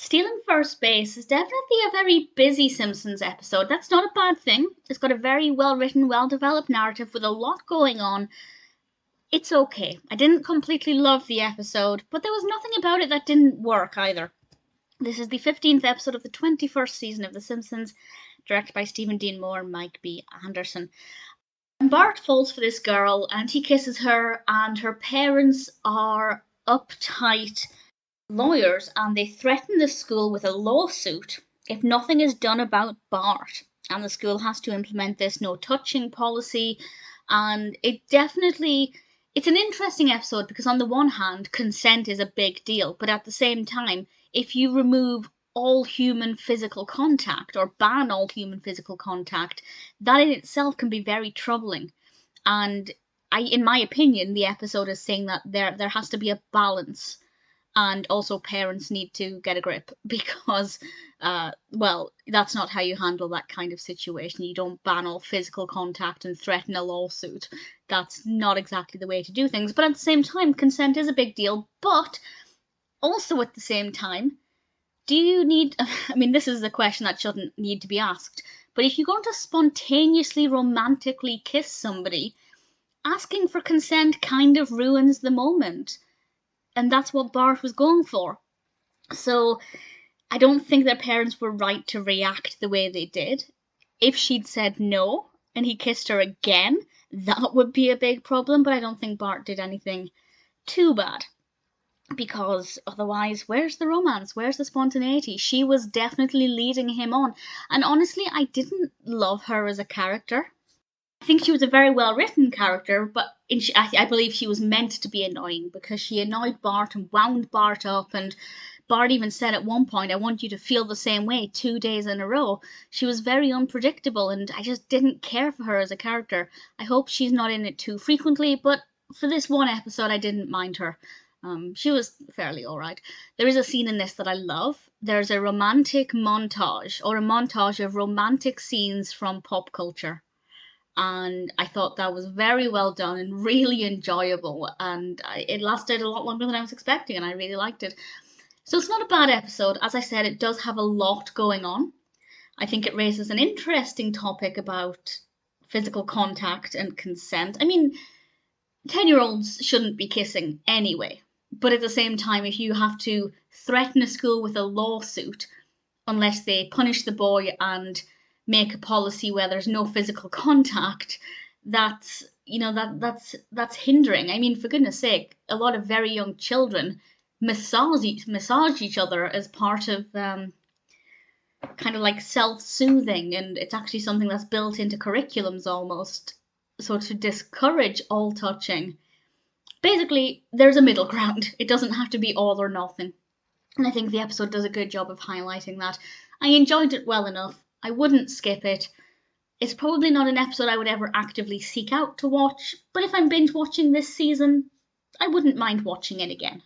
Stealing first base is definitely a very busy Simpsons episode. That's not a bad thing. It's got a very well written, well developed narrative with a lot going on. It's okay. I didn't completely love the episode, but there was nothing about it that didn't work either. This is the 15th episode of the 21st season of The Simpsons, directed by Stephen Dean Moore and Mike B. Anderson. And Bart falls for this girl and he kisses her, and her parents are uptight lawyers and they threaten the school with a lawsuit if nothing is done about Bart. And the school has to implement this no touching policy. And it's an interesting episode because on the one hand, consent is a big deal, but at the same time, if you remove all human physical contact or ban all human physical contact, that in itself can be very troubling. And in my opinion, the episode is saying that there has to be a balance, and also parents need to get a grip because, that's not how you handle that kind of situation. You don't ban all physical contact and threaten a lawsuit. That's not exactly the way to do things. But at the same time, consent is a big deal. But also at the same time, do you need... I mean, this is a question that shouldn't need to be asked. But if you're going to spontaneously, romantically kiss somebody, asking for consent kind of ruins the moment. And that's what Bart was going for. So I don't think their parents were right to react the way they did. If she'd said no and he kissed her again, that would be a big problem, but I don't think Bart did anything too bad. Because otherwise, where's the romance? Where's the spontaneity? She was definitely leading him on. And honestly, I didn't love her as a character. I think she was a very well written character, but I believe she was meant to be annoying because she annoyed Bart and wound Bart up, and Bart even said at one point, "I want you to feel the same way 2 days in a row." She was very unpredictable, and I just didn't care for her as a character. I hope she's not in it too frequently, but for this one episode, I didn't mind her. She was fairly alright. There is a scene in this that I love. There's a romantic montage, or a montage of romantic scenes from pop culture. And I thought that was very well done and really enjoyable, and it lasted a lot longer than I was expecting, and I really liked it. So it's not a bad episode. As I said, it does have a lot going on. I think it raises an interesting topic about physical contact and consent. I mean, 10-year-olds shouldn't be kissing anyway, but at the same time, if you have to threaten a school with a lawsuit unless they punish the boy and make a policy where there's no physical contact, that's hindering. I mean, for goodness sake, a lot of very young children massage each other as part of kind of like self-soothing, and it's actually something that's built into curriculums almost, so to discourage all touching. Basically, there's a middle ground. It doesn't have to be all or nothing, and I think the episode does a good job of highlighting that. I enjoyed it well enough. I wouldn't skip it. It's probably not an episode I would ever actively seek out to watch, but if I'm binge watching this season, I wouldn't mind watching it again.